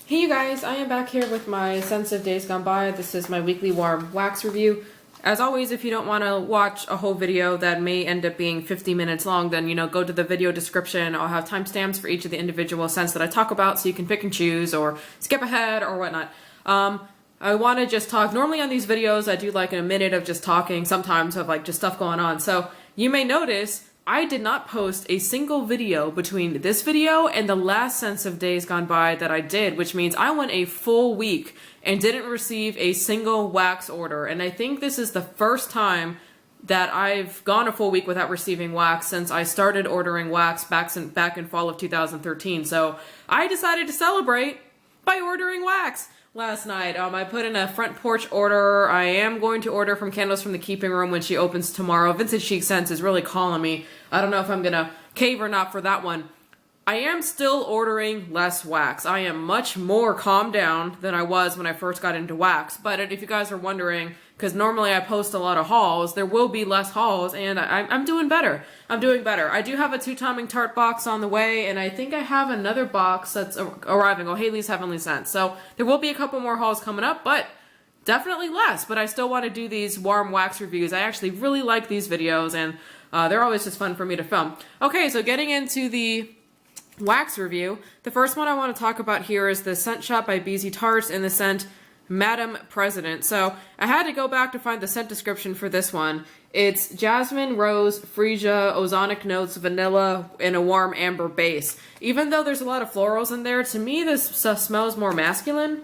Hey you guys, I am back here with my Scents of Days Gone By. This is my weekly warm wax review. As always, if you don't want to watch a whole video that may end up being 50 minutes long, then, go to the video description. I'll have timestamps for each of the individual scents that I talk about so you can pick and choose or skip ahead or whatnot. I want to just talk. Normally on these videos, I do like a minute of just talking, sometimes of like just stuff going on. So you may notice I did not post a single video between this video and the last Scents of Days Gone By that I did, which means I went a full week and didn't receive a single wax order. And I think this is the first time that I've gone a full week without receiving wax since I started ordering wax back in fall of 2013. So I decided to celebrate by ordering wax last night. I put in a front porch order. I am going to order from Candles from the Keeping Room when she opens tomorrow. Vintage Chic Scents is really calling me. I don't know if I'm gonna cave or not for that one. I am still ordering less wax. I am much more calmed down than I was when I first got into wax. But if you guys are wondering, because normally I post a lot of hauls, there will be less hauls, and I'm doing better. I'm doing better. I do have a 2-timing Tart box on the way, and I think I have another box that's arriving. Oh, Haley's Heavenly Scents. So there will be a couple more hauls coming up, but definitely less. But I still want to do these warm wax reviews. I actually really like these videos, and they're always just fun for me to film. Okay, so getting into the wax review, the first one I want to talk about here is the Scent Shop by Beezy Tarts in the scent Madam President. So I had to go back to find the scent description for this one. It's jasmine, rose, freesia, ozonic notes, vanilla, and a warm amber base. Even though there's a lot of florals in there, to me this smells more masculine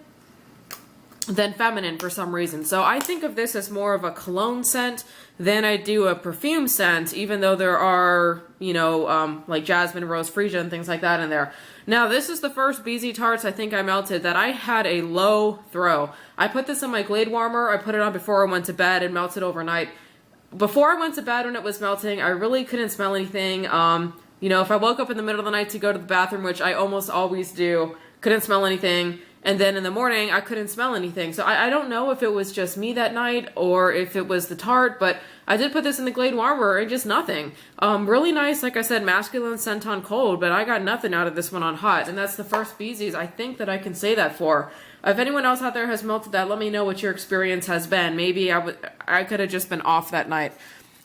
than feminine for some reason. So I think of this as more of a cologne scent than I do a perfume scent, even though there are, like jasmine, rose, freesia, and things like that in there. Now, this is the first Beezy Tarts I think I melted that I had a low throw. I put this in my Glade Warmer. I put it on before I went to bed and melted overnight. Before I went to bed when it was melting, I really couldn't smell anything. If I woke up in the middle of the night to go to the bathroom, which I almost always do, couldn't smell anything. And then in the morning, I couldn't smell anything. So I don't know if it was just me that night or if it was the Tart, but I did put this in the Glade Warmer and just nothing. Really nice, like I said, masculine scent on cold, but I got nothing out of this one on hot. And that's the first Beezy's I think that I can say that for. If anyone else out there has melted that, let me know what your experience has been. Maybe I could have just been off that night.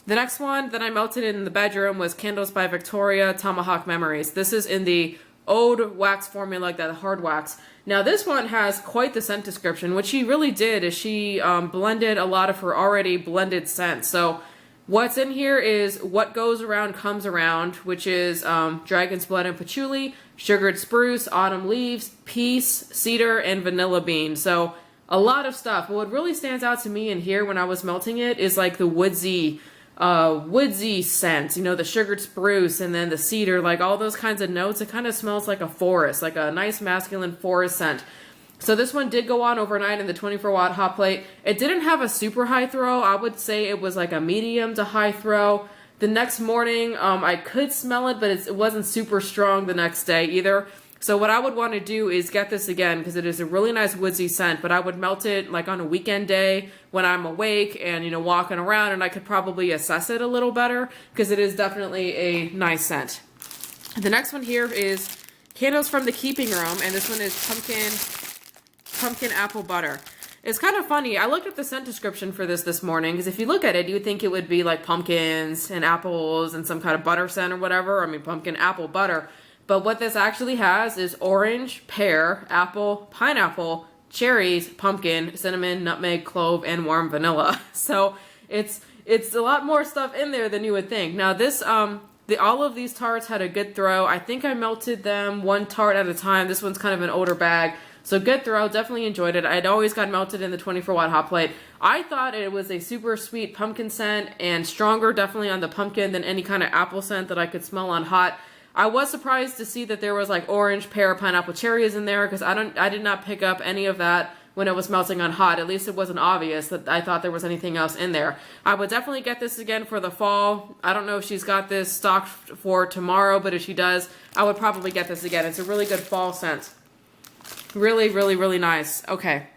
The next one that I melted in the bedroom was Candles by Victoria, Tomahawk Memories. This is in the old wax formula, like that hard wax. Now this one has quite the scent description. What she really did is she blended a lot of her already blended scents. So what's in here is What Goes Around Comes Around, which is dragon's blood and patchouli, sugared spruce, autumn leaves, peace, cedar, and vanilla bean. So a lot of stuff. But what really stands out to me in here when I was melting it is like the woodsy scent, the sugared spruce and then the cedar, like all those kinds of notes. It kind of smells like a forest, like a nice masculine forest scent. So this one did go on overnight in the 24-watt hot plate. It didn't have a super high throw. I would say it was like a medium to high throw. The next morning, I could smell it, but it wasn't super strong the next day either. So what I would want to do is get this again because it is a really nice woodsy scent, but I would melt it like on a weekend day when I'm awake and, walking around, and I could probably assess it a little better because it is definitely a nice scent. The next one here is Candles from the Keeping Room, and this one is pumpkin apple butter. It's kind of funny. I looked at the scent description for this morning because if you look at it, you would think it would be like pumpkins and apples and some kind of butter scent or whatever. I mean, pumpkin apple butter. But what this actually has is orange, pear, apple, pineapple, cherries, pumpkin, cinnamon, nutmeg, clove, and warm vanilla. So it's a lot more stuff in there than you would think. Now this, all of these tarts had a good throw. I think I melted them one tart at a time. This one's kind of an older bag. So good throw, definitely enjoyed it. I'd always got melted in the 24-watt hot plate. I thought it was a super sweet pumpkin scent and stronger definitely on the pumpkin than any kind of apple scent that I could smell on hot. I was surprised to see that there was like orange, pear, pineapple, cherries in there because I did not pick up any of that when it was melting on hot. At least it wasn't obvious that I thought there was anything else in there. I would definitely get this again for the fall. I don't know if she's got this stocked for tomorrow, but if she does, I would probably get this again. It's a really good fall scent. Really, really, really nice. Okay.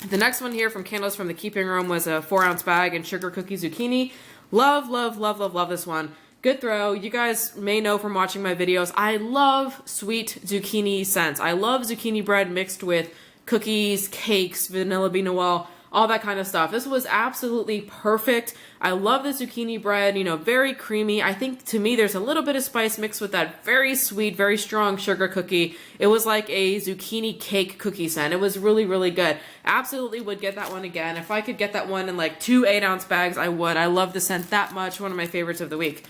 The next one here from Candles from the Keeping Room was a 4-ounce bag and sugar cookie zucchini. Love, love, love, love, love this one. Good throw. You guys may know from watching my videos, I love sweet zucchini scents. I love zucchini bread mixed with cookies, cakes, vanilla bean Noel, all that kind of stuff. This was absolutely perfect. I love the zucchini bread, you know, very creamy. I think to me there's a little bit of spice mixed with that very sweet, very strong sugar cookie. It was like a zucchini cake cookie scent. It was really, really good. Absolutely would get that one again. If I could get that one in like 2 8-ounce bags, I would. I love the scent that much. One of my favorites of the week.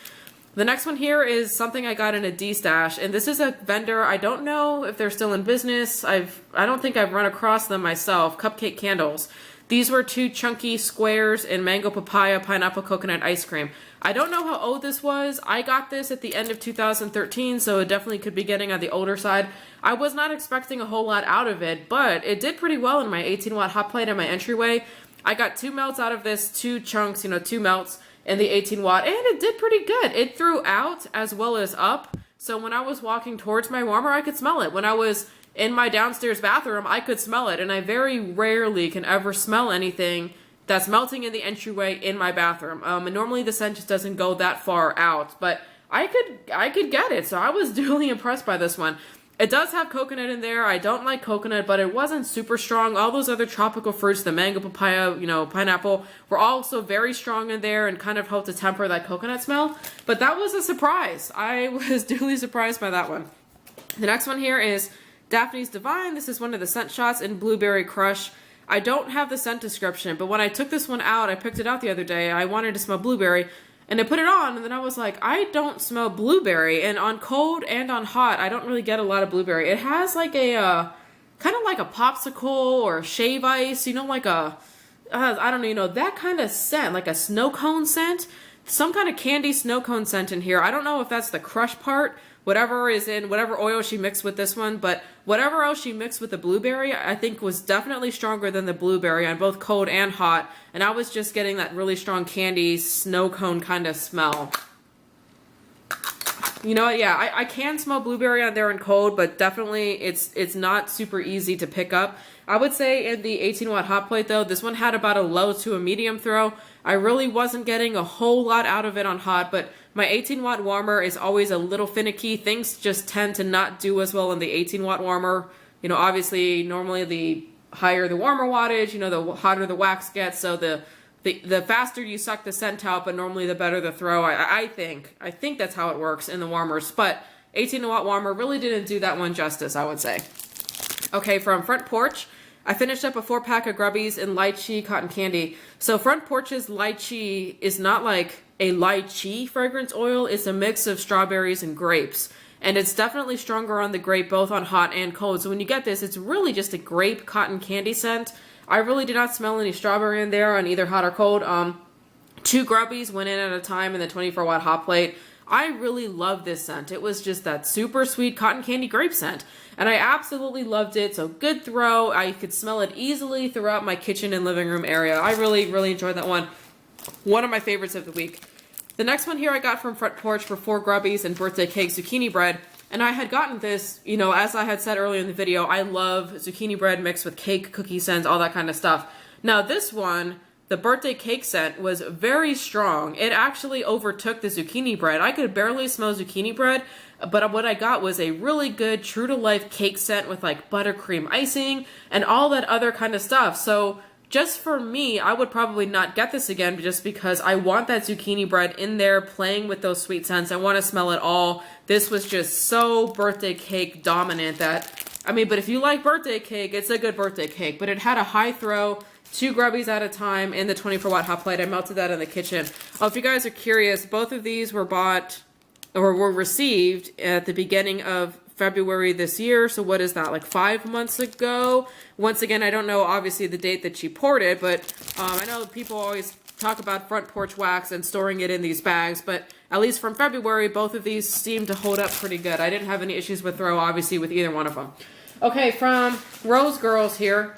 The next one here is something I got in a D-stash, and this is a vendor. I don't know if they're still in business. I don't think I've run across them myself. Cupcake candles. These were 2 chunky squares in mango papaya pineapple coconut ice cream. I don't know how old this was. I got this at the end of 2013, so it definitely could be getting on the older side. I was not expecting a whole lot out of it, but it did pretty well in my 18-watt hot plate and my entryway. I got 2 melts out of this, 2 chunks, you know, 2 melts in the 18-watt, and it did pretty good. It threw out as well as up, so when I was walking towards my warmer, I could smell it. When I was in my downstairs bathroom, I could smell it, and I very rarely can ever smell anything that's melting in the entryway in my bathroom. And normally the scent just doesn't go that far out, but I could get it, so I was duly impressed by this one. It does have coconut in there. I don't like coconut, but it wasn't super strong. All those other tropical fruits, the mango, papaya, you know, pineapple, were also very strong in there and kind of helped to temper that coconut smell. But that was a surprise. I was duly surprised by that one. The next one here is Daphne's Divine. This is one of the scent shots in Blueberry Crush. I don't have the scent description, but when I took this one out, I picked it out the other day. I wanted to smell blueberry. And I put it on, and then I was like, I don't smell blueberry. And on cold and on hot, I don't really get a lot of blueberry. It has like a, kind of like a popsicle or shave ice, you know, like a, I don't know, you know, that kind of scent, like a snow cone scent. Some kind of candy snow cone scent in here. I don't know if that's the crush part, whatever is in, whatever oil she mixed with this one, but whatever else she mixed with the blueberry, I think was definitely stronger than the blueberry on both cold and hot, and I was just getting that really strong candy snow cone kind of smell. You know what, yeah, I can smell blueberry on there in cold, but definitely it's not super easy to pick up. I would say in the 18-watt hot plate though, this one had about a low to a medium throw. I really wasn't getting a whole lot out of it on hot, but my 18-watt warmer is always a little finicky. Things just tend to not do as well in the 18-watt warmer. You know, obviously, normally the higher the warmer wattage, you know, the hotter the wax gets, so the faster you suck the scent out, but normally the better the throw. I think that's how it works in the warmers, but 18-watt warmer really didn't do that one justice, I would say. Okay, from Front Porch, I finished up a 4-pack of Grubbies in Lychee Cotton Candy. So Front Porch's Lychee is not like a lychee fragrance oil. It's a mix of strawberries and grapes. And it's definitely stronger on the grape, both on hot and cold. So when you get this, it's really just a grape cotton candy scent. I really did not smell any strawberry in there on either hot or cold. 2 Grubbies went in at a time in the 24-watt hot plate. I really love this scent. It was just that super sweet cotton candy grape scent. And I absolutely loved it. So good throw. I could smell it easily throughout my kitchen and living room area. I really, really enjoyed that one. One of my favorites of the week. The next one here I got from Front Porch for 4 Grubbies and birthday cake zucchini bread. And I had gotten this, you know, as I had said earlier in the video, I love zucchini bread mixed with cake, cookie scents, all that kind of stuff. Now this one, the birthday cake scent, was very strong. It actually overtook the zucchini bread. I could barely smell zucchini bread, but what I got was a really good true to life cake scent with like buttercream icing and all that other kind of stuff. So just for me, I would probably not get this again just because I want that zucchini bread in there playing with those sweet scents. I want to smell it all. This was just so birthday cake dominant that, I mean, but if you like birthday cake, it's a good birthday cake. But it had a high throw, 2 Grubbies at a time in the 24-watt hot plate. I melted that in the kitchen. Oh, if you guys are curious, both of these were bought or were received at the beginning of February this year. So what is that, like 5 months ago? Once again, I don't know obviously the date that she poured it, but I know people always talk about Front Porch wax and storing it in these bags, but at least from February, both of these seem to hold up pretty good. I didn't have any issues with throw, obviously, with either one of them. Okay, from Rosegirls here,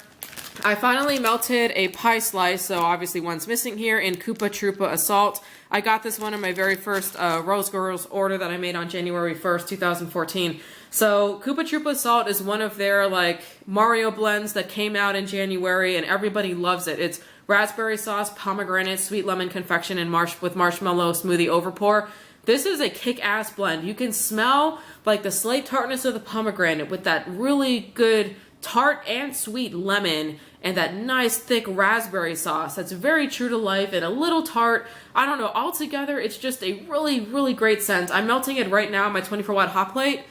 I finally melted a pie slice, so obviously one's missing here, in Koopa Troopa Assault. I got this one in my very first Rosegirls order that I made on January 1st, 2014. So Koopa Troopa Assault is one of their like Mario blends that came out in January, and everybody loves it. It's raspberry sauce, pomegranate, sweet lemon confection, and with marshmallow smoothie overpour. This is a kick-ass blend. You can smell like the slight tartness of the pomegranate with that really good tart and sweet lemon and that nice thick raspberry sauce that's very true to life and a little tart. I don't know, altogether it's just a really, really great scent. I'm melting it right now on my 24-watt hot plate.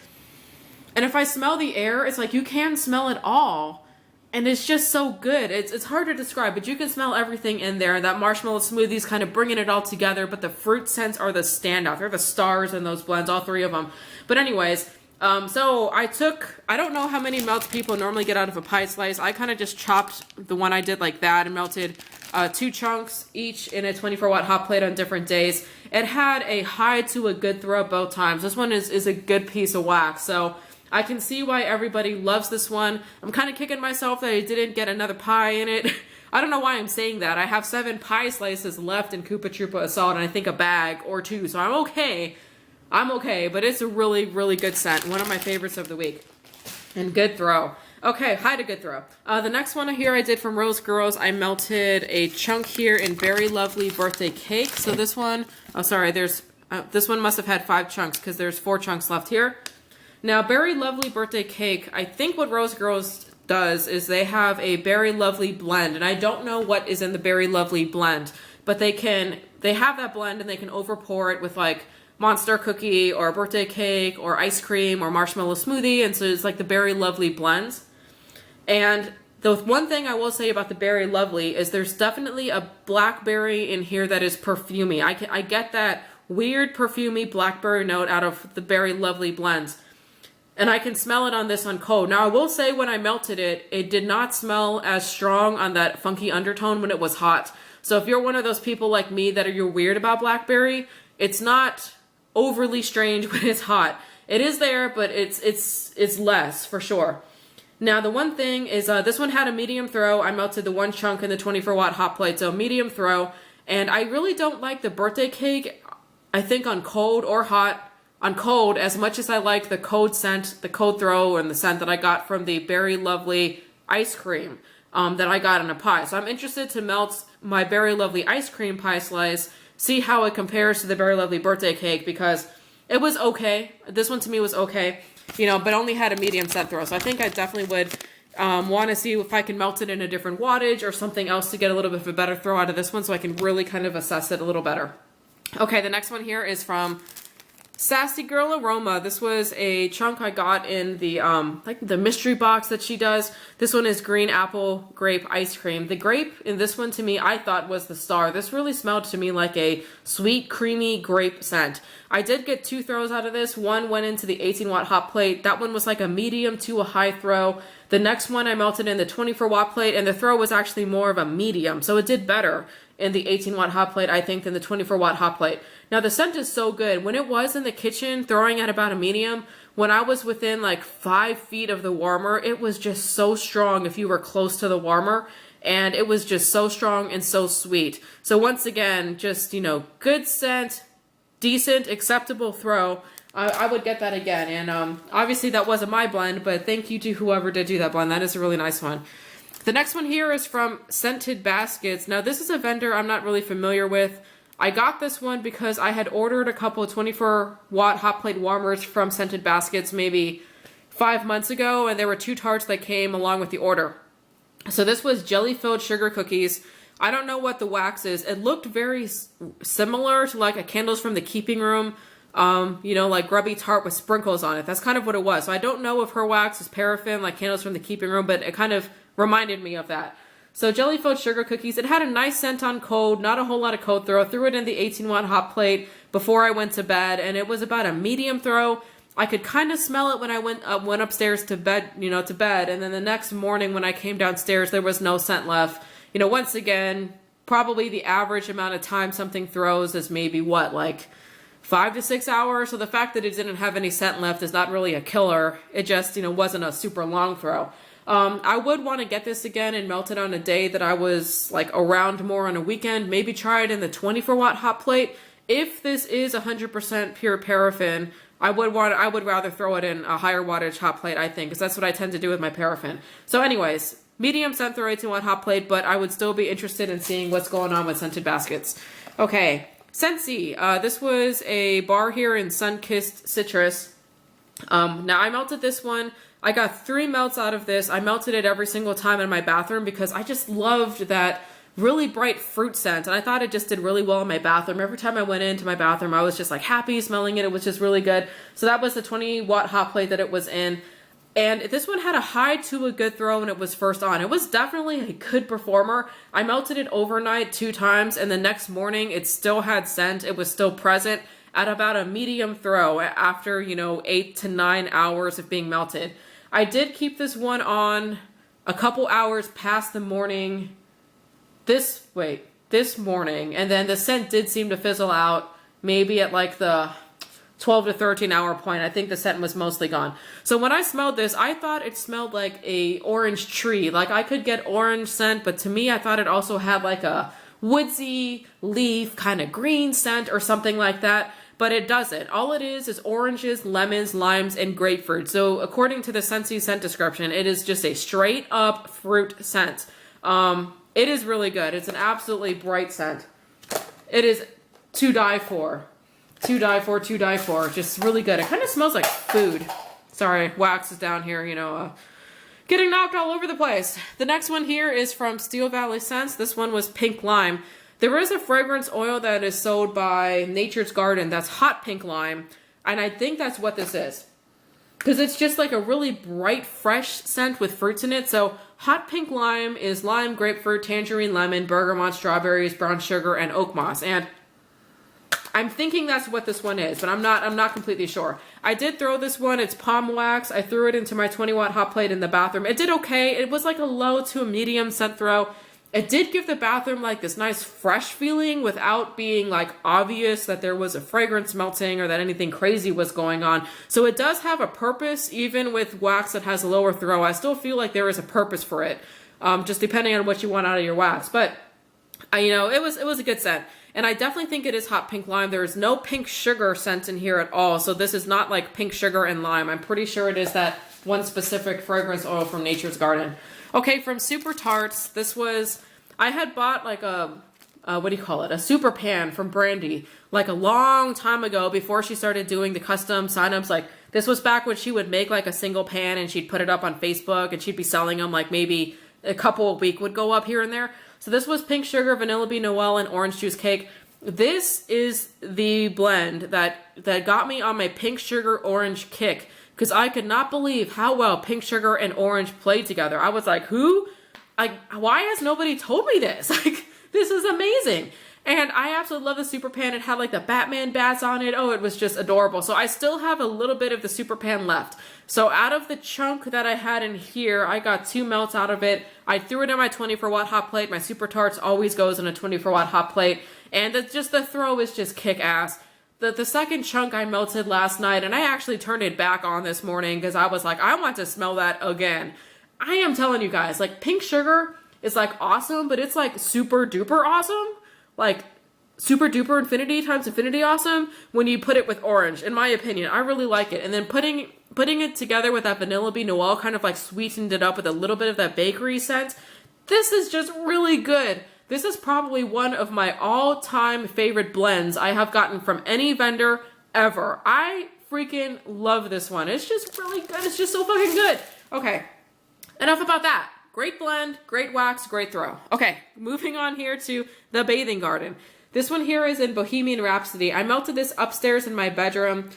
And if I smell the air, it's like you can smell it all. And it's just so good. It's hard to describe, but you can smell everything in there. That marshmallow smoothie's kind of bringing it all together, but the fruit scents are the standout. They're the stars in those blends, all three of them. But anyways, so I don't know how many melts people normally get out of a pie slice. I kind of just chopped the one I did like that and melted 2 chunks each in a 24-watt hot plate on different days. It had a high to a good throw both times. This one is a good piece of wax, so I can see why everybody loves this one. I'm kind of kicking myself that I didn't get another pie in it. I don't know why I'm saying that. I have 7 pie slices left in Koopa Troopa Assault, and I think a bag or 2, so I'm okay. I'm okay, but it's a really, really good scent. One of my favorites of the week. And good throw. Okay, high to good throw. The next one here I did from Rosegirls, I melted a chunk here in Very Lovely Birthday Cake. So this one, oh sorry, this one must have had 5 chunks because there's 4 chunks left here. Now, Berry Lovely Birthday Cake, I think what Rosegirls does is they have a Berry Lovely blend, and I don't know what is in the Berry Lovely blend, but they have that blend and they can overpour it with like monster cookie or birthday cake or ice cream or marshmallow smoothie, and so it's like the Berry Lovely blends. And the one thing I will say about the Berry Lovely is there's definitely a blackberry in here that is perfumey. I get that weird perfumey blackberry note out of the Berry Lovely blends. And I can smell it on this on cold. Now, I will say when I melted it, it did not smell as strong on that funky undertone when it was hot. So if you're one of those people like me that you're weird about blackberry, it's not overly strange when it's hot. It is there, but it's less for sure. Now, the one thing is this one had a medium throw. I melted the 1 chunk in the 24-watt hot plate, so medium throw. And I really don't like the birthday cake, I think on cold or hot. On cold, as much as I like the cold scent, the cold throw, and the scent that I got from the Berry Lovely ice cream that I got in a pie. So I'm interested to melt my Berry Lovely ice cream pie slice, see how it compares to the Berry Lovely birthday cake, because it was okay. This one to me was okay, you know, but only had a medium scent throw. So I think I definitely would want to see if I can melt it in a different wattage or something else to get a little bit of a better throw out of this one so I can really kind of assess it a little better. Okay, the next one here is from Sassy Girl Aroma. This was a chunk I got in the like the mystery box that she does. This one is green apple grape ice cream. The grape in this one to me I thought was the star. This really smelled to me like a sweet creamy grape scent. I did get 2 throws out of this. One went into the 18-watt hot plate. That one was like a medium to a high throw. The next one I melted in the 24-watt plate, and the throw was actually more of a medium, so it did better in the 18-watt hot plate, I think, than the 24-watt hot plate. Now, the scent is so good. When it was in the kitchen, throwing at about a medium, when I was within like 5 feet of the warmer, it was just so strong if you were close to the warmer, and it was just so strong and so sweet. So once again, just, you know, good scent, decent, acceptable throw. I would get that again, and obviously that wasn't my blend, but thank you to whoever did do that blend. That is a really nice one. The next one here is from Scented Baskets. Now, this is a vendor I'm not really familiar with. I got this one because I had ordered a couple of 24-watt hot plate warmers from Scented Baskets maybe 5 months ago, and there were 2 tarts that came along with the order. So this was jelly-filled sugar cookies. I don't know what the wax is. It looked very similar to like a Candles from the Keeping Room, you know, like grubby tart with sprinkles on it. That's kind of what it was. So I don't know if her wax is paraffin like Candles from the Keeping Room, but it kind of reminded me of that. So jelly-filled sugar cookies. It had a nice scent on cold, not a whole lot of cold throw. Threw it in the 18-watt hot plate before I went to bed, and it was about a medium throw. I could kind of smell it when I went upstairs to bed, you know, and then the next morning when I came downstairs, there was no scent left. You know, once again, probably the average amount of time something throws is maybe what, like 5 to 6 hours. So the fact that it didn't have any scent left is not really a killer. It just, you know, wasn't a super long throw. I would want to get this again and melt it on a day that I was like around more on a weekend. Maybe try it in the 24-watt hot plate. If this is 100% pure paraffin, I would rather throw it in a higher wattage hot plate, I think, because that's what I tend to do with my paraffin. So anyways, medium Scent-Throw 18-watt hot plate, but I would still be interested in seeing what's going on with Scented Baskets. Okay, Scentsy. This was a bar here in Sunkissed Citrus. Now I melted this one. I got 3 melts out of this. I melted it every single time in my bathroom because I just loved that really bright fruit scent. And I thought it just did really well in my bathroom. Every time I went into my bathroom, I was just like happy smelling it. It was just really good. So that was the 20-watt hot plate that it was in. And this one had a high to a good throw when it was first on. It was definitely a good performer. I melted it overnight 2 times, and the next morning it still had scent. It was still present at about a medium throw after, 8 to 9 hours of being melted. I did keep this one on a couple hours past the morning, this morning, and then the scent did seem to fizzle out maybe at like the 12 to 13 hour point. I think the scent was mostly gone. So when I smelled this, I thought it smelled like a orange tree. Like I could get orange scent, but to me, I thought it also had like a woodsy leaf kind of green scent or something like that. But it doesn't. All it is oranges, lemons, limes, and grapefruit. So according to the Scentsy scent description, it is just a straight up fruit scent. It is really good. It's an absolutely bright scent. It is to die for. To die for, to die for. Just really good. It kind of smells like food. Sorry, wax is down here, getting knocked all over the place. The next one here is from Steel Valley Scents. This one was pink lime. There is a fragrance oil that is sold by Nature's Garden that's hot pink lime, and I think that's what this is. Because it's just like a really bright, fresh scent with fruits in it. So hot pink lime is lime, grapefruit, tangerine, lemon, bergamot, strawberries, brown sugar, and oak moss. And I'm thinking that's what this one is, but I'm not completely sure. I did throw this one. It's palm wax. I threw it into my 20-watt hot plate in the bathroom. It did okay. It was like a low to a medium scent throw. It did give the bathroom like this nice fresh feeling without being like obvious that there was a fragrance melting or that anything crazy was going on. So it does have a purpose, even with wax that has a lower throw. I still feel like there is a purpose for it, just depending on what you want out of your wax. But it was a good scent. And I definitely think it is hot pink lime. There is no pink sugar scent in here at all. So this is not like pink sugar and lime. I'm pretty sure it is that one specific fragrance oil from Nature's Garden. Okay, from Super Tarts, this was, I had bought like a super pan from Brandy, like a long time ago before she started doing the custom signups. Like this was back when she would make like a single pan and she'd put it up on Facebook and she'd be selling them like maybe a couple a week would go up here and there. So this was pink sugar, vanilla bean Noel, and orange juice cake. This is the blend that got me on my pink sugar orange kick because I could not believe how well pink sugar and orange played together. I was like, why has nobody told me this? Like, this is amazing. And I absolutely love the Super Pan. It had like the Batman bats on it. Oh, it was just adorable. So I still have a little bit of the Super Pan left. So out of the chunk that I had in here, I got 2 melts out of it. I threw it in my 24-watt hot plate. My Super Tarts always goes in a 24-watt hot plate. And the throw is just kick-ass. The second chunk I melted last night, and I actually turned it back on this morning because I was like, I want to smell that again. I am telling you guys, like pink sugar is like awesome, but it's like super duper awesome. Like super duper infinity times infinity awesome when you put it with orange, in my opinion. I really like it. And then putting it together with that vanilla bean Noel kind of like sweetened it up with a little bit of that bakery scent. This is just really good. This is probably one of my all-time favorite blends I have gotten from any vendor ever. I freaking love this one. It's just really good. It's just so fucking good. Okay, enough about that. Great blend, great wax, great throw. Okay, moving on here to the Bathing Garden. This one here is in Bohemian Rhapsody. I melted this upstairs in my bedroom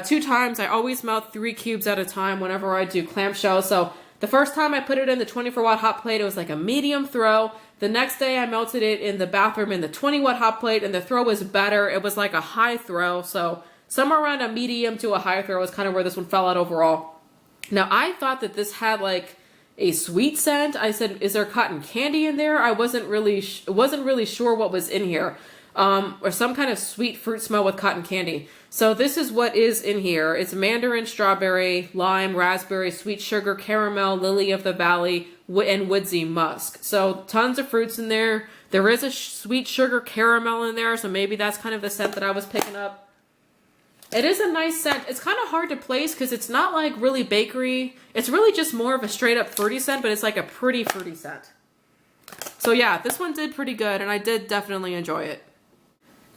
2 times. I always melt 3 cubes at a time whenever I do clamshell. So the first time I put it in the 24-watt hot plate, it was like a medium throw. The next day I melted it in the bathroom in the 20-watt hot plate, and the throw was better. It was like a high throw. So somewhere around a medium to a high throw is kind of where this one fell out overall. Now I thought that this had like a sweet scent. I said, is there cotton candy in there? I wasn't really sure what was in here. Or some kind of sweet fruit smell with cotton candy. So this is what is in here. It's mandarin, strawberry, lime, raspberry, sweet sugar, caramel, lily of the valley, and woodsy musk. So tons of fruits in there. There is a sweet sugar caramel in there, so maybe that's kind of the scent that I was picking up. It is a nice scent. It's kind of hard to place because it's not like really bakery. It's really just more of a straight up fruity scent, but it's like a pretty fruity scent. So yeah, this one did pretty good, and I did definitely enjoy it.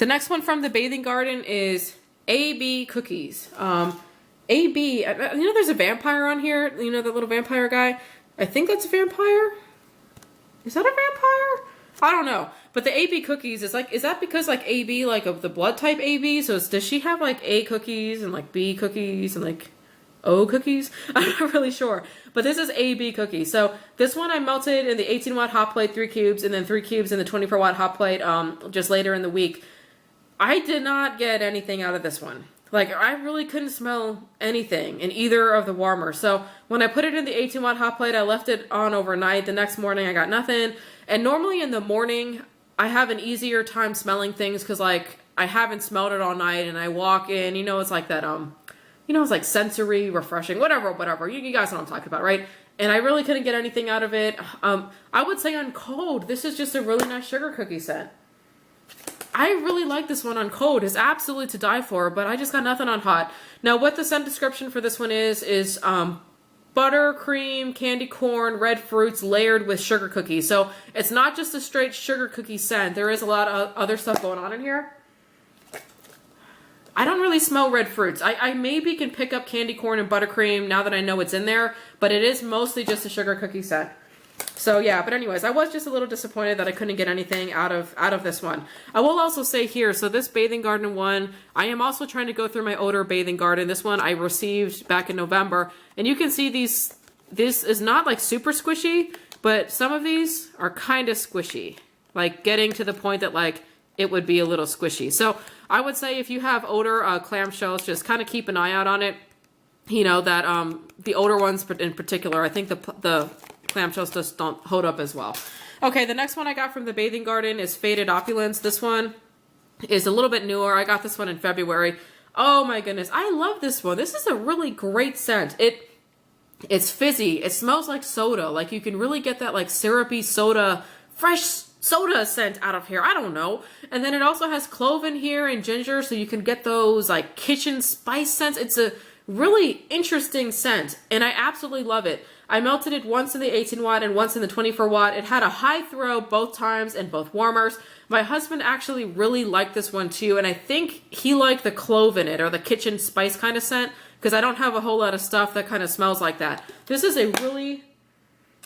The next one from the Bathing Garden is AB cookies. AB, you know, there's a vampire on here. You know, the little vampire guy. I think that's a vampire. Is that a vampire? I don't know. But the AB cookies is like, is that because like AB, like of the blood type AB? So does she have like A cookies and like B cookies and like O cookies? I'm not really sure. But this is AB cookies. So this one I melted in the 18-watt hot plate, 3 cubes, and then 3 cubes in the 24-watt hot plate just later in the week. I did not get anything out of this one. Like, I really couldn't smell anything in either of the warmers. So when I put it in the 18-watt hot plate, I left it on overnight. The next morning, I got nothing. And normally in the morning, I have an easier time smelling things because, like, I haven't smelled it all night. And I walk in, you know, it's like that, you know, it's like sensory, refreshing, whatever. You guys know what I'm talking about, right? And I really couldn't get anything out of it. I would say on cold, this is just a really nice sugar cookie scent. I really like this one on cold. It's absolutely to die for, but I just got nothing on hot. Now, what the scent description for this one is butter, cream, candy corn, red fruits layered with sugar cookies. So it's not just a straight sugar cookie scent. There is a lot of other stuff going on in here. I don't really smell red fruits. I maybe can pick up candy corn and buttercream now that I know it's in there, but it is mostly just a sugar cookie scent. So yeah, but anyways, I was just a little disappointed that I couldn't get anything out of this one. I will also say here, so this Bathing Garden one, I am also trying to go through my odor Bathing Garden. This one I received back in November, and you can see this is not like super squishy, but some of these are kind of squishy, like getting to the point that like it would be a little squishy. So I would say if you have odor clamshells, just kind of keep an eye out on it. You know, that the odor ones in particular, I think the clamshells just don't hold up as well. Okay, the next one I got from the Bathing Garden is Faded Opulence. This one is a little bit newer. I got this one in February. Oh my goodness, I love this one. This is a really great scent. It's fizzy. It smells like soda. Like you can really get that like syrupy soda, fresh soda scent out of here. I don't know. And then it also has clove in here and ginger, so you can get those like kitchen spice scents. It's a really interesting scent, and I absolutely love it. I melted it once in the 18-watt and once in the 24-watt. It had a high throw both times in both warmers. My husband actually really liked this one too, and I think he liked the clove in it or the kitchen spice kind of scent because I don't have a whole lot of stuff that kind of smells like that. This is a really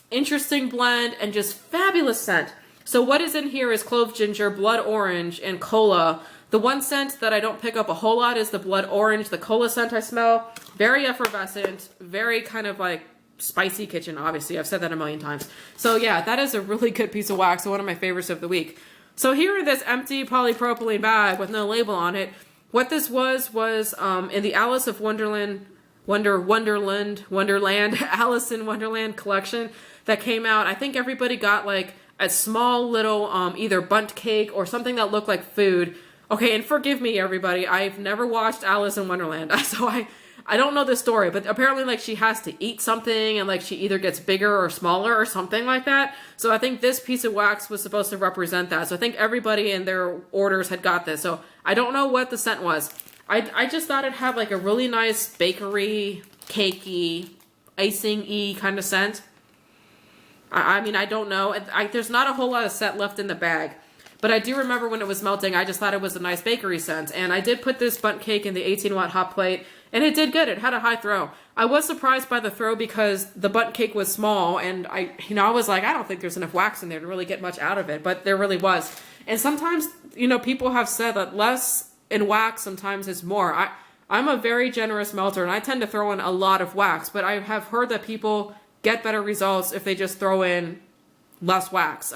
interesting blend and just fabulous scent. So what is in here is clove ginger, blood orange, and cola. The one scent that I don't pick up a whole lot is the blood orange. The cola scent I smell, very effervescent, very kind of like spicy kitchen, obviously. I've said that a million times. So yeah, that is a really good piece of wax, one of my favorites of the week. So here in this empty polypropylene bag with no label on it, what this was in the Alice in Wonderland Alice in Wonderland collection that came out. I think everybody got like a small little either bundt cake or something that looked like food. Okay, and forgive me, everybody. I've never watched Alice in Wonderland, so I don't know the story, but apparently, like, she has to eat something, and, like, she either gets bigger or smaller or something like that. So I think this piece of wax was supposed to represent that. So I think everybody in their orders had got this. So I don't know what the scent was. I just thought it had, like, a really nice bakery, cakey, icing-y kind of scent. I mean, I don't know. There's not a whole lot of scent left in the bag. But I do remember when it was melting, I just thought it was a nice bakery scent. And I did put this bundt cake in the 18-watt hot plate, and it did good. It had a high throw. I was surprised by the throw because the bundt cake was small, and I was like, I don't think there's enough wax in there to really get much out of it, but there really was. And sometimes, people have said that less in wax sometimes is more. I'm a very generous melter, and I tend to throw in a lot of wax, but I have heard that people get better results if they just throw in less wax.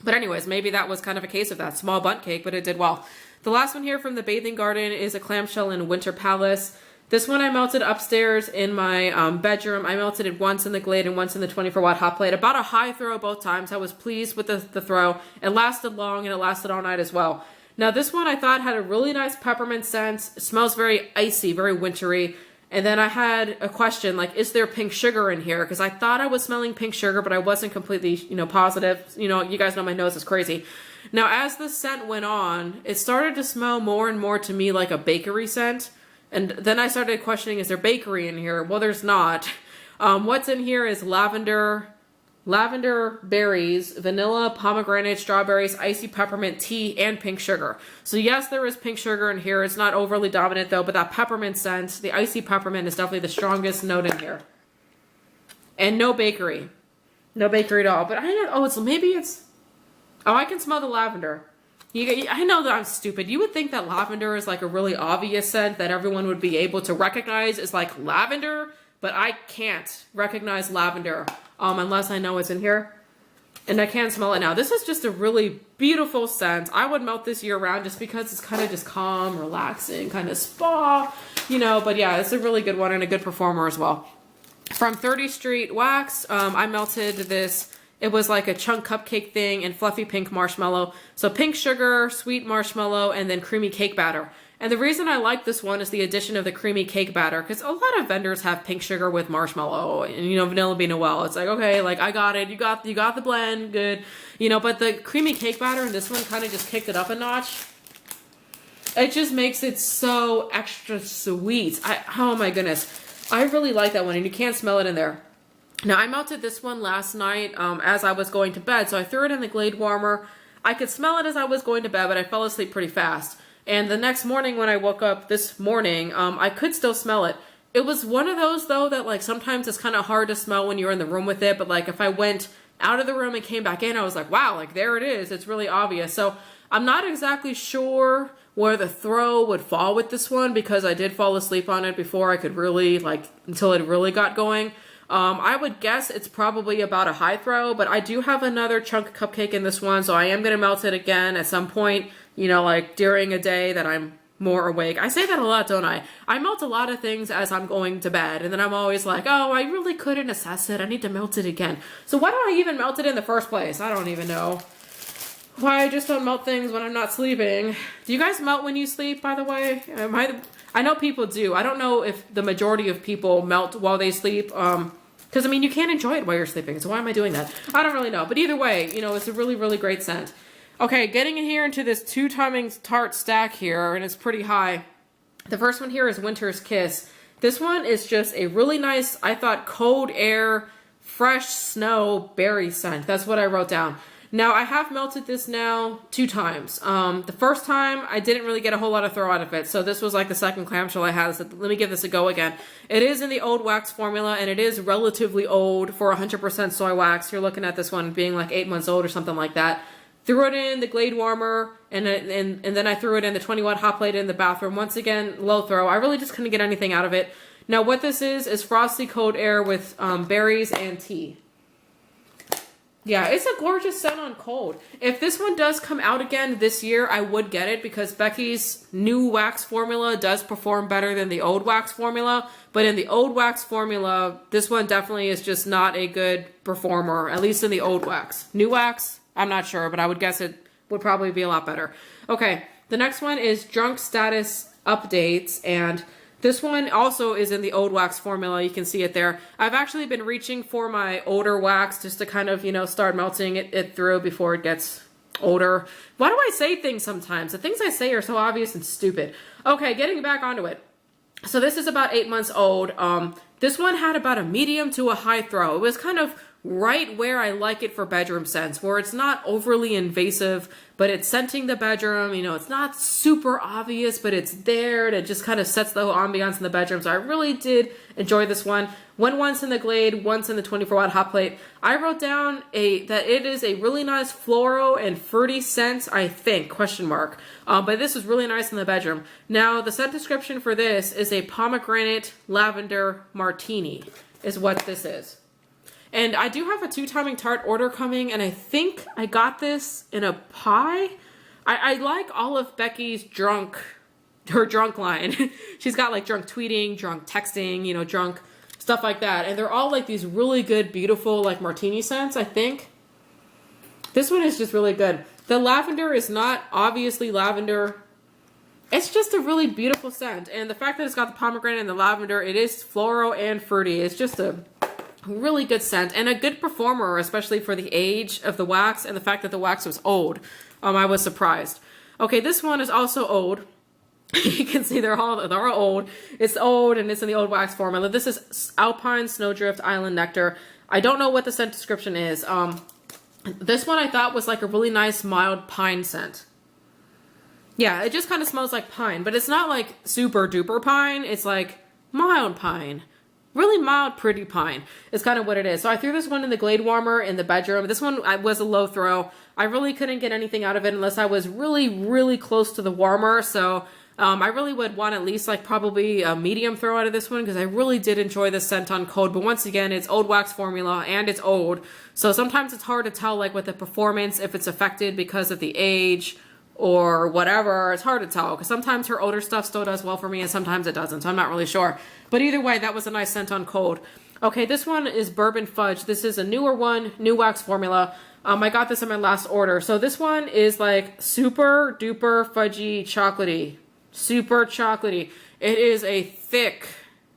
But anyways, maybe that was kind of a case of that. Small bundt cake, but it did well. The last one here from the Bathing Garden is a clamshell in Winter Palace. This one I melted upstairs in my bedroom. I melted it once in the Glade and once in the 24-watt hot plate. About a high throw both times. I was pleased with the throw. It lasted long and it lasted all night as well. Now this one I thought had a really nice peppermint scent. It smells very icy, very wintry. And then I had a question, like, is there pink sugar in here? Because I thought I was smelling pink sugar, but I wasn't completely, positive. You guys know my nose is crazy. Now, as the scent went on, it started to smell more and more to me like a bakery scent. And then I started questioning, is there bakery in here? Well, there's not. What's in here is lavender, lavender berries, vanilla, pomegranate, strawberries, icy peppermint, tea, and pink sugar. So yes, there is pink sugar in here. It's not overly dominant though, but that peppermint scent, the icy peppermint, is definitely the strongest note in here. And no bakery. No bakery at all. But I don't know, oh, I can smell the lavender. I know that I'm stupid. You would think that lavender is like a really obvious scent that everyone would be able to recognize as like lavender, but I can't recognize lavender unless I know what's in here. And I can't smell it now. This is just a really beautiful scent. I would melt this year round just because it's kind of just calm, relaxing, kind of spa, you know, but yeah, it's a really good one and a good performer as well. From 30th Street Wax, I melted this. It was like a chunk cupcake thing and fluffy pink marshmallow. So pink sugar, sweet marshmallow, and then creamy cake batter. And the reason I like this one is the addition of the creamy cake batter, because a lot of vendors have pink sugar with marshmallow and, you know, vanilla bean Noel. It's like, okay, like I got it. You got the blend, good. You know, but the creamy cake batter in this one kind of just kicked it up a notch. It just makes it so extra sweet. Oh my goodness. I really like that one, and you can't smell it in there. Now, I melted this one last night as I was going to bed, so I threw it in the Glade warmer. I could smell it as I was going to bed, but I fell asleep pretty fast. And the next morning when I woke up this morning, I could still smell it. It was one of those, though, that like sometimes it's kind of hard to smell when you're in the room with it, but like if I went out of the room and came back in, I was like, wow, like there it is. It's really obvious. So I'm not exactly sure where the throw would fall with this one because I did fall asleep on it before I could really, like, until it really got going. I would guess it's probably about a high throw, but I do have another chunk cupcake in this one, so I am going to melt it again at some point, you know, like during a day that I'm more awake. I say that a lot, don't I? I melt a lot of things as I'm going to bed, and then I'm always like, oh, I really couldn't assess it. I need to melt it again. So why don't I even melt it in the first place? I don't even know. Why I just don't melt things when I'm not sleeping. Do you guys melt when you sleep, by the way? I know people do. I don't know if the majority of people melt while they sleep. Because, I mean, you can't enjoy it while you're sleeping. So why am I doing that? I don't really know. But either way, you know, it's a really, really great scent. Okay, getting in here into this 2 timings Tart stack here. And it's pretty high. The first one here is Winter's Kiss. This one is just a really nice, I thought, cold air, fresh snow berry scent. That's what I wrote down. Now, I have melted this now 2 times. The first time, I didn't really get a whole lot of throw out of it, so this was like the second clamshell I had. So let me give this a go again. It is in the old wax formula, and it is relatively old for 100% soy wax. You're looking at this one being like 8 months old or something like that. Threw it in the Glade warmer, and then I threw it in the 20-watt hot plate in the bathroom. Once again, low throw. I really just couldn't get anything out of it. Now, what this is frosty cold air with berries and tea. Yeah, it's a gorgeous scent on cold. If this one does come out again this year, I would get it because Becky's new wax formula does perform better than the old wax formula. But in the old wax formula, this one definitely is just not a good performer, at least in the old wax. New wax, I'm not sure, but I would guess it would probably be a lot better. Okay, the next one is Drunk Status Updates, and this one also is in the old wax formula. You can see it there. I've actually been reaching for my older wax just to kind of, you know, start melting it through before it gets older. Why do I say things sometimes? The things I say are so obvious and stupid. Okay, getting back onto it. So this is about 8 months old. This one had about a medium to a high throw. It was kind of right where I like it for bedroom scents, where it's not overly invasive, but it's scenting the bedroom. You know, it's not super obvious, but it's there. It just kind of sets the whole ambiance in the bedroom. So I really did enjoy this one. Went once in the Glade, once in the 24-watt hot plate. I wrote down that it is a really nice floral and fruity scent, I think, question mark. But this is really nice in the bedroom. Now, the scent description for this is a pomegranate lavender martini is what this is. And I do have a 2-timing Tart order coming, and I think I got this in a pie. I like all of Becky's her drunk line. She's got like drunk tweeting, drunk texting, you know, drunk stuff like that. And they're all like these really good, beautiful, like martini scents, I think. This one is just really good. The lavender is not obviously lavender. It's just a really beautiful scent. And the fact that it's got the pomegranate and the lavender, it is floral and fruity. It's just a really good scent and a good performer, especially for the age of the wax and the fact that the wax was old. I was surprised. Okay, this one is also old. You can see they're all old. It's old and it's in the old wax formula. This is Alpine Snowdrift Island Nectar. I don't know what the scent description is. This one I thought was like a really nice mild pine scent. Yeah, it just kind of smells like pine, but it's not like super duper pine. It's like mild pine. Really mild, pretty pine is kind of what it is. So I threw this one in the Glade Warmer in the bedroom. This one was a low throw. I really couldn't get anything out of it unless I was really, really close to the warmer. So I really would want at least like probably a medium throw out of this one because I really did enjoy this scent on cold. But once again, it's old wax formula and it's old. So sometimes it's hard to tell like with the performance if it's affected because of the age or whatever. It's hard to tell because sometimes her older stuff still does well for me and sometimes it doesn't, so I'm not really sure. But either way, that was a nice scent on cold. Okay, this one is Bourbon Fudge. This is a newer one, new wax formula. I got this in my last order. So this one is like super duper fudgy chocolatey. Super chocolatey. It is a thick,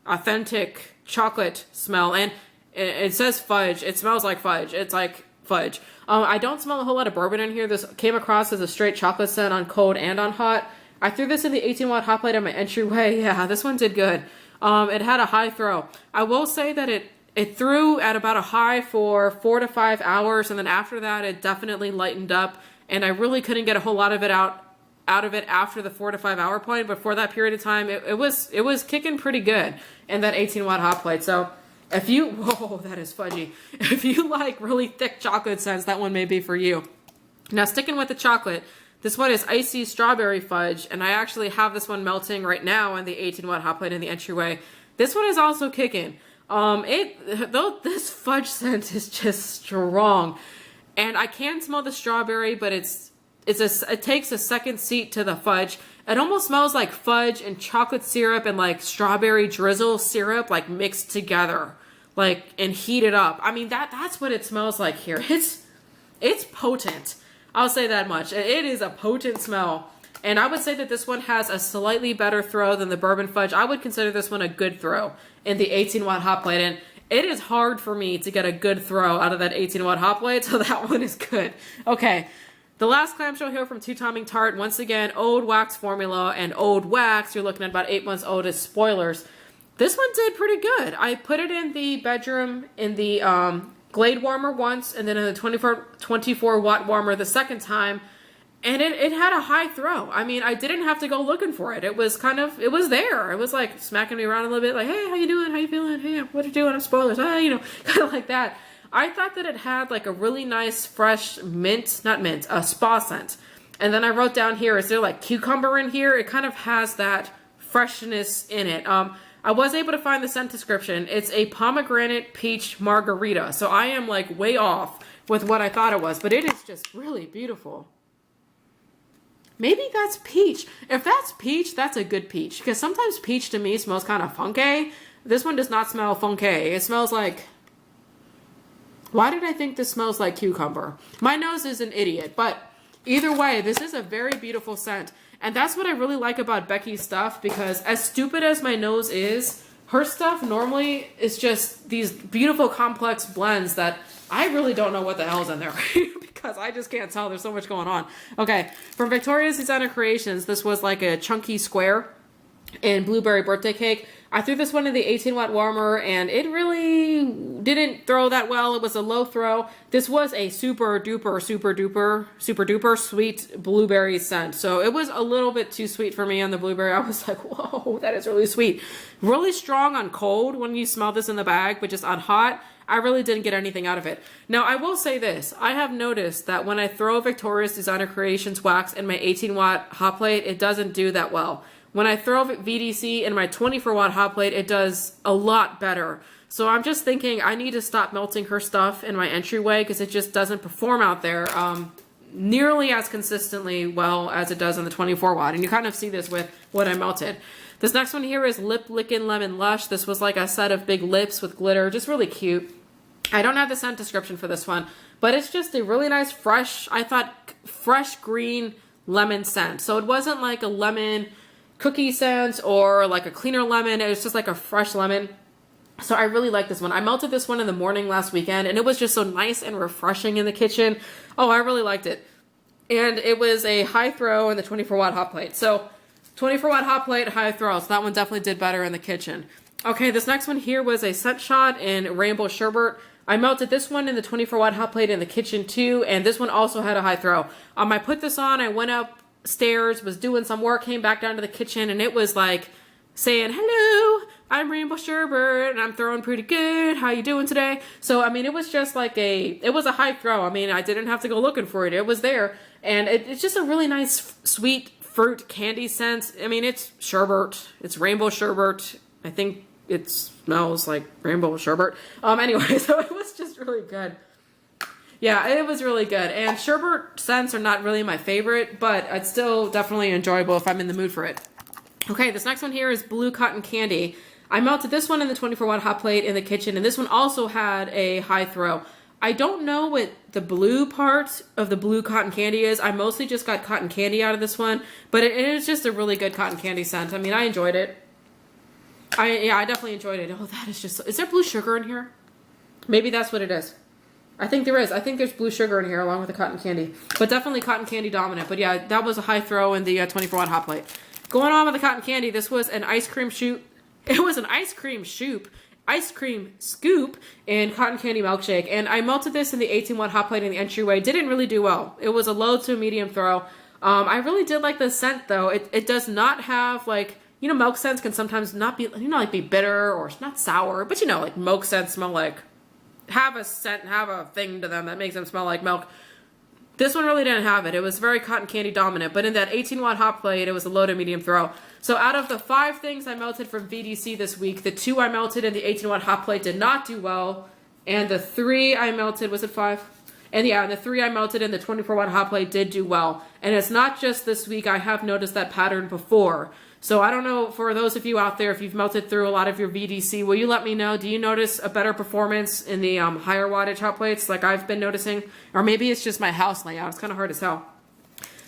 authentic chocolate smell, and it says fudge. It smells like fudge. It's like fudge. I don't smell a whole lot of bourbon in here. This came across as a straight chocolate scent on cold and on hot. I threw this in the 18-watt hot plate on my entryway. Yeah, this one did good. It had a high throw. I will say that it threw at about a high for 4 to 5 hours, and then after that, it definitely lightened up, and I really couldn't get a whole lot of it out of it after the 4 to 5 hour point, but for that period of time, it was kicking pretty good in that 18-watt hot plate. So if you, whoa, that is fudgy. If you like really thick chocolate scents, that one may be for you. Now, sticking with the chocolate, this one is Icy Strawberry Fudge, and I actually have this one melting right now on the 18-watt hot plate in the entryway. This one is also kicking. Though this fudge scent is just strong, and I can smell the strawberry, but it takes a second seat to the fudge. It almost smells like fudge and chocolate syrup and like strawberry drizzle syrup like mixed together, like and heated up. I mean that's what it smells like here. It's potent. I'll say that much. It is a potent smell. And I would say that this one has a slightly better throw than the Bourbon Fudge. I would consider this one a good throw in the 18-watt hot plate. And it is hard for me to get a good throw out of that 18-watt hot plate, so that one is good. Okay, the last clamshell here from Two Timing Tart. Once again, old wax formula and old wax. You're looking at about 8 months old as spoilers. This one did pretty good. I put it in the bedroom in the Glade Warmer once, and then in the 24-watt warmer the second time. And it had a high throw. I mean, I didn't have to go looking for it. It was it was there. It was like smacking me around a little bit, like, hey, how you doing? How you feeling? Hey, what you doing? I'm spoilers. You know, kind of like that. I thought that it had like a really nice fresh spa scent. And then I wrote down here, is there like cucumber in here? It kind of has that freshness in it. I was able to find the scent description. It's a pomegranate peach margarita. So I am like way off with what I thought it was, but it is just really beautiful. Maybe that's peach. If that's peach, that's a good peach. Because sometimes peach to me smells kind of funky. This one does not smell funky. It smells like... Why did I think this smells like cucumber? My nose is an idiot. But either way, this is a very beautiful scent. And that's what I really like about Becky's stuff. Because as stupid as my nose is, her stuff normally is just these beautiful complex blends that I really don't know what the hell's in there. Because I just can't tell. There's so much going on. Okay, from Victoria's Designer Creations, this was like a chunky square in blueberry birthday cake. I threw this one in the 18-watt warmer, and it really didn't throw that well. It was a low throw. This was a super duper sweet blueberry scent. So it was a little bit too sweet for me on the blueberry. I was like, whoa, that is really sweet. Really strong on cold when you smell this in the bag, but just on hot, I really didn't get anything out of it. Now, I will say this. I have noticed that when I throw Victoria's Designer Creations wax in my 18-watt hot plate, it doesn't do that well. When I throw VDC in my 24-watt hot plate, it does a lot better. So I'm just thinking I need to stop melting her stuff in my entryway because it just doesn't perform out there nearly as consistently well as it does on the 24-watt. And you kind of see this with what I melted. This next one here is Lip Lickin' Lemon Lush. This was like a set of big lips with glitter. Just really cute. I don't have the scent description for this one, but it's just a really nice fresh green lemon scent. So it wasn't like a lemon cookie scent or like a cleaner lemon. It was just like a fresh lemon. So I really like this one. I melted this one in the morning last weekend, and it was just so nice and refreshing in the kitchen. Oh, I really liked it. And it was a high throw in the 24-watt hot plate. So 24-watt hot plate, high throw. So that one definitely did better in the kitchen. Okay, this next one here was a scent shot in Rainbow Sherbet. I melted this one in the 24-watt hot plate in the kitchen too, and this one also had a high throw. I put this on, I went upstairs, was doing some work, came back down to the kitchen, and it was like saying, hello, I'm Rainbow Sherbet, and I'm throwing pretty good. How you doing today? So, I mean, it was just like it was a high throw. I mean, I didn't have to go looking for it. It was there. And it's just a really nice, sweet fruit candy scent. I mean, it's sherbet. It's rainbow sherbet. I think it smells like rainbow sherbet. Anyway, so it was just really good. Yeah, it was really good. And sherbet scents are not really my favorite, but it's still definitely enjoyable if I'm in the mood for it. Okay, this next one here is Blue Cotton Candy. I melted this one in the 24-watt hot plate in the kitchen, and this one also had a high throw. I don't know what the blue part of the blue cotton candy is. I mostly just got cotton candy out of this one, but it is just a really good cotton candy scent. I mean, I enjoyed it. I definitely enjoyed it. Oh, that is just... Is there blue sugar in here? Maybe that's what it is. I think there is. I think there's blue sugar in here along with the cotton candy. But definitely cotton candy dominant. But yeah, that was a high throw in the 24-watt hot plate. Going on with the cotton candy, this was an ice cream scoop. It was an ice cream scoop and cotton candy milkshake. And I melted this in the 18-watt hot plate in the entryway. Didn't really do well. It was a low to medium throw. I really did like the scent though. It does not have like, you know, milk scents can sometimes not be, you know, like be bitter or not sour, but you know, like milk scents smell like, have a scent, have a thing to them that makes them smell like milk. This one really didn't have it. It was very cotton candy dominant, but in that 18-watt hot plate, it was a low to medium throw. So out of the 5 things I melted from VDC this week, the 2 I melted in the 18-watt hot plate did not do well, and the 3 I melted, was it 5? And yeah, and the 3 I melted in the 24-watt hot plate did do well. And it's not just this week, I have noticed that pattern before. So I don't know, for those of you out there, if you've melted through a lot of your VDC, will you let me know? Do you notice a better performance in the higher wattage hot plates like I've been noticing? Or maybe it's just my house layout. It's kind of hard to tell.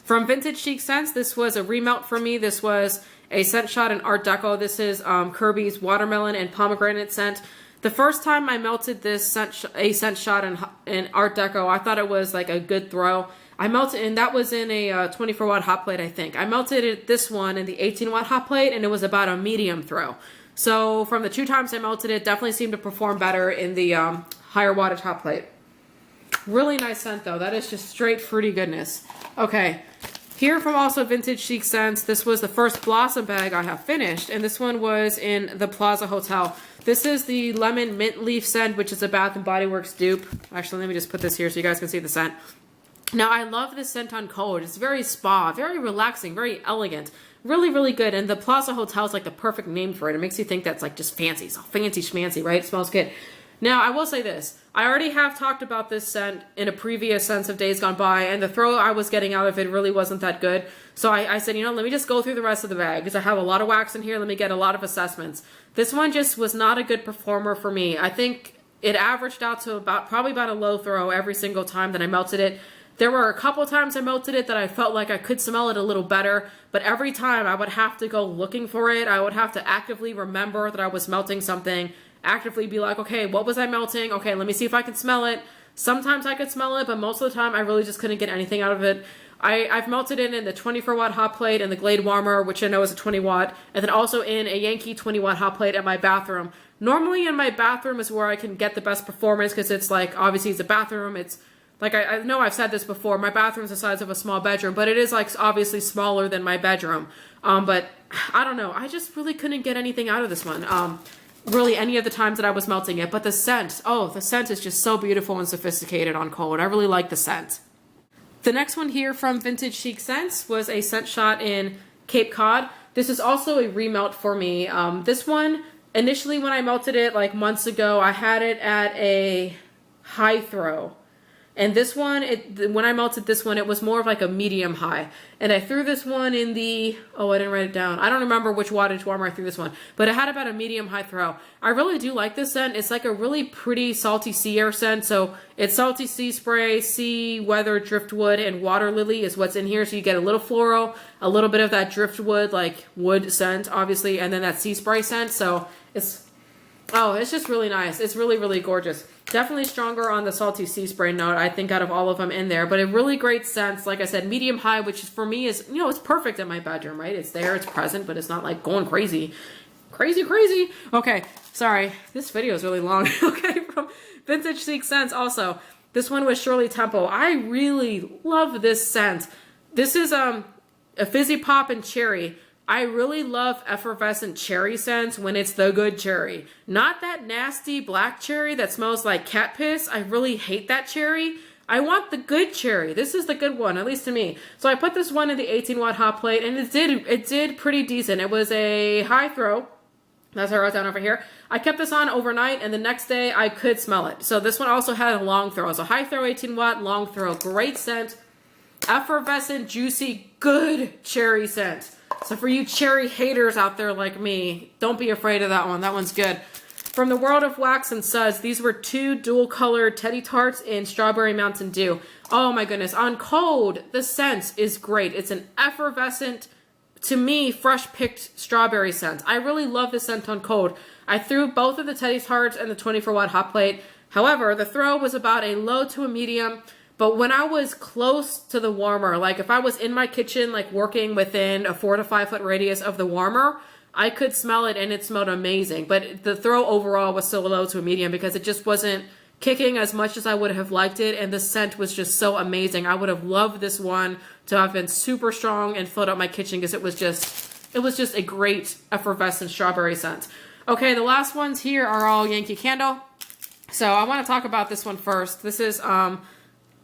From Vintage Chic Scents, this was a remelt for me. This was a scent shot in Art Deco. This is Kirby's Watermelon and Pomegranate scent. The first time I melted this scent shot in Art Deco, I thought it was like a good throw. I melted, and that was in a 24-watt hot plate, I think. I melted this one in the 18-watt hot plate, and it was about a medium throw. So from the 2 times I melted it, definitely seemed to perform better in the higher wattage hot plate. Really nice scent, though. That is just straight fruity goodness. Okay, here from also Vintage Chic Scents, this was the first Blossom bag I have finished, and this one was in the Plaza Hotel. This is the Lemon Mint Leaf scent, which is a Bath & Body Works dupe. Actually, let me just put this here so you guys can see the scent. Now, I love this scent on cold. It's very spa, very relaxing, very elegant. Really, really good. And the Plaza Hotel is like the perfect name for it. It makes you think that's like just fancy. It's all fancy schmancy, right? It smells good. Now, I will say this. I already have talked about this scent in a previous Scents of Days Gone By, and the throw I was getting out of it really wasn't that good. So I said, you know, let me just go through the rest of the bag because I have a lot of wax in here. Let me get a lot of assessments. This one just was not a good performer for me. I think it averaged out to probably about a low throw every single time that I melted it. There were a couple times I melted it that I felt like I could smell it a little better, but every time I would have to go looking for it. I would have to actively remember that I was melting something, actively be like, okay, what was I melting? Okay, let me see if I can smell it. Sometimes I could smell it, but most of the time I really just couldn't get anything out of it. I've melted it in the 24-watt hot plate and the Glade Warmer, which I know is a 20-watt, and then also in a Yankee 20-watt hot plate at my bathroom. Normally in my bathroom is where I can get the best performance because it's like, obviously it's a bathroom, it's like, I know I've said this before, my bathroom's the size of a small bedroom, but it is like obviously smaller than my bedroom. But I don't know, I just really couldn't get anything out of this one. Really any of the times that I was melting it, but the scent, oh, the scent is just so beautiful and sophisticated on cold. I really like the scent. The next one here from Vintage Chic Scents was a scent shot in Cape Cod. This is also a remelt for me. This one, initially when I melted it like months ago, I had it at a high throw. And this one, when I melted this one, it was more of like a medium high. And I threw this one in the, oh, I didn't write it down. I don't remember which wattage warmer I threw this one, but it had about a medium high throw. I really do like this scent. It's like a really pretty salty sea air scent. So it's salty sea spray, sea weather, driftwood, and water lily is what's in here. So you get a little floral, a little bit of that driftwood, like wood scent, obviously, and then that sea spray scent. So it's, oh, it's just really nice. It's really, really gorgeous. Definitely stronger on the salty sea spray note, I think, out of all of them in there. But a really great scent. Like I said, medium high, which for me is, you know, it's perfect in my bedroom, right? It's there, it's present, but it's not like going crazy. Crazy. Okay, sorry. This video is really long. Okay, from Vintage Chic scents also. This one was Shirley Temple. I really love this scent. This is a fizzy pop and cherry. I really love effervescent cherry scents when it's the good cherry. Not that nasty black cherry that smells like cat piss. I really hate that cherry. I want the good cherry. This is the good one, at least to me. So I put this one in the 18-watt hot plate, and it did pretty decent. It was a high throw. That's what I wrote down over here. I kept this on overnight, and the next day I could smell it. So this one also had a long throw. So high throw, 18-watt, long throw. Great scent. Effervescent, juicy, good cherry scent. So for you cherry haters out there like me, don't be afraid of that one. That one's good. From the world of wax and suds, these were 2 dual-colored Teddy Tarts in Strawberry Mountain Dew. Oh my goodness. On cold, the scent is great. It's an effervescent, to me, fresh-picked strawberry scent. I really love this scent on cold. I threw both of the Teddy Tarts and the 24-watt hot plate. However, the throw was about a low to a medium. But when I was close to the warmer, like if I was in my kitchen, like working within a 4 to 5 foot radius of the warmer, I could smell it and it smelled amazing. But the throw overall was still low to a medium because it just wasn't kicking as much as I would have liked it. And the scent was just so amazing. I would have loved this one to have been super strong and filled up my kitchen because it was just a great effervescent strawberry scent. Okay, the last ones here are all Yankee Candle. So I want to talk about this one first. This is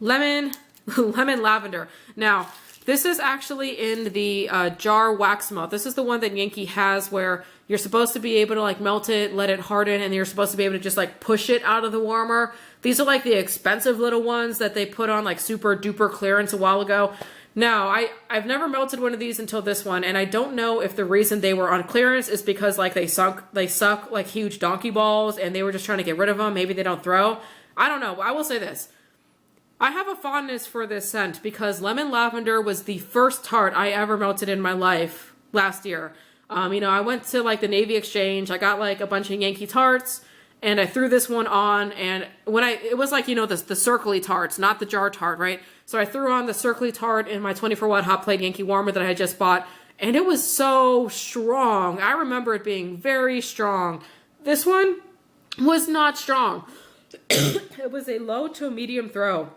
lemon lavender. Now, this is actually in the jar wax melt. This is the one that Yankee has where you're supposed to be able to like melt it, let it harden, and you're supposed to be able to just like push it out of the warmer. These are like the expensive little ones that they put on like super duper clearance a while ago. Now, I've never melted one of these until this one, and I don't know if the reason they were on clearance is because like they suck like huge donkey balls and they were just trying to get rid of them. Maybe they don't throw. I don't know. I will say this. I have a fondness for this scent because lemon lavender was the first Tart I ever melted in my life last year. You know, I went to like the Navy Exchange. I got like a bunch of Yankee Tarts and I threw this one on, and it was like, you know, the circly Tarts, not the jar Tart, right? So I threw on the circly Tart in my 24-watt hot plate Yankee warmer that I had just bought, and it was so strong. I remember it being very strong. This one was not strong. It was a low to a medium throw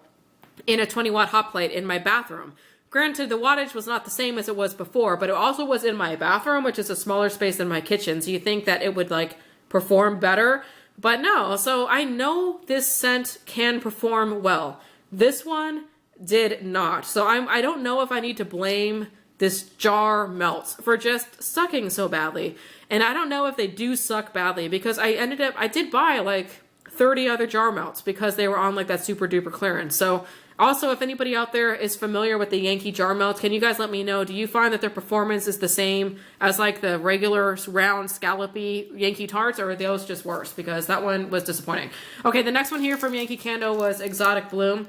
in a 20-watt hot plate in my bathroom. Granted, the wattage was not the same as it was before, but it also was in my bathroom, which is a smaller space than my kitchen. So you think that it would like perform better, but no. So I know this scent can perform well. This one did not. So I don't know if I need to blame this jar melt for just sucking so badly. And I don't know if they do suck badly because I did buy like 30 other jar melts because they were on like that super duper clearance. So also, if anybody out there is familiar with the Yankee jar melts, can you guys let me know, do you find that their performance is the same as like the regular round scallopy Yankee Tarts, or are those just worse? Because that one was disappointing. Okay, the next one here from Yankee Candle was Exotic Bloom.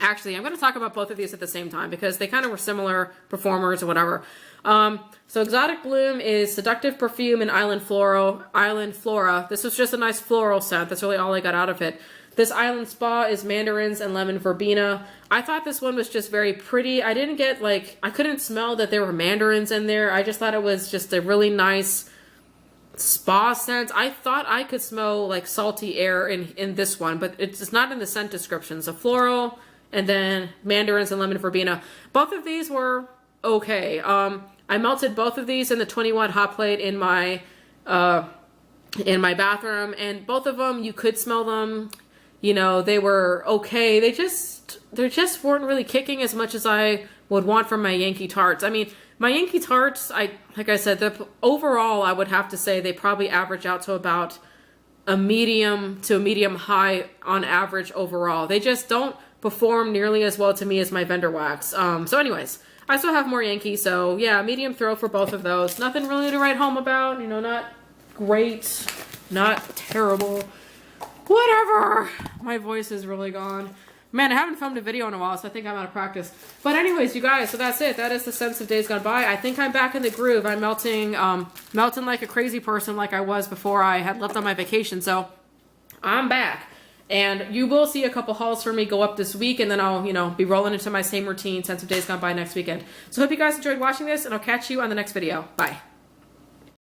Actually, I'm going to talk about both of these at the same time because they kind of were similar performers or whatever. So Exotic Bloom is Seductive Perfume and Island Flora. This was just a nice floral scent. That's really all I got out of it. This Island Spa is Mandarins and Lemon Verbena. I thought this one was just very pretty. I didn't get like, I couldn't smell that there were mandarins in there. I just thought it was just a really nice spa scent. I thought I could smell like salty air in this one, but it's not in the scent description. So floral and then mandarins and lemon verbena. Both of these were okay. I melted both of these in the 20-watt hot plate in my bathroom, and both of them, you could smell them. You know, they were okay. They just weren't really kicking as much as I would want from my Yankee Tarts. I mean, my Yankee Tarts, like I said, overall, I would have to say they probably average out to about a medium to a medium high on average overall. They just don't perform nearly as well to me as my vendor wax. So anyways, I still have more Yankee. So yeah, medium throw for both of those. Nothing really to write home about. You know, not great, not terrible. Whatever. My voice is really gone. Man, I haven't filmed a video in a while, so I think I'm out of practice. But anyways, you guys, so that's it. That is the Scents of Days Gone By. I think I'm back in the groove. I'm melting like a crazy person like I was before I had left on my vacation. So I'm back. And you will see a couple hauls for me go up this week, and then I'll, you know, be rolling into my same routine, Scents of Days Gone By next weekend. So hope you guys enjoyed watching this, and I'll catch you on the next video. Bye.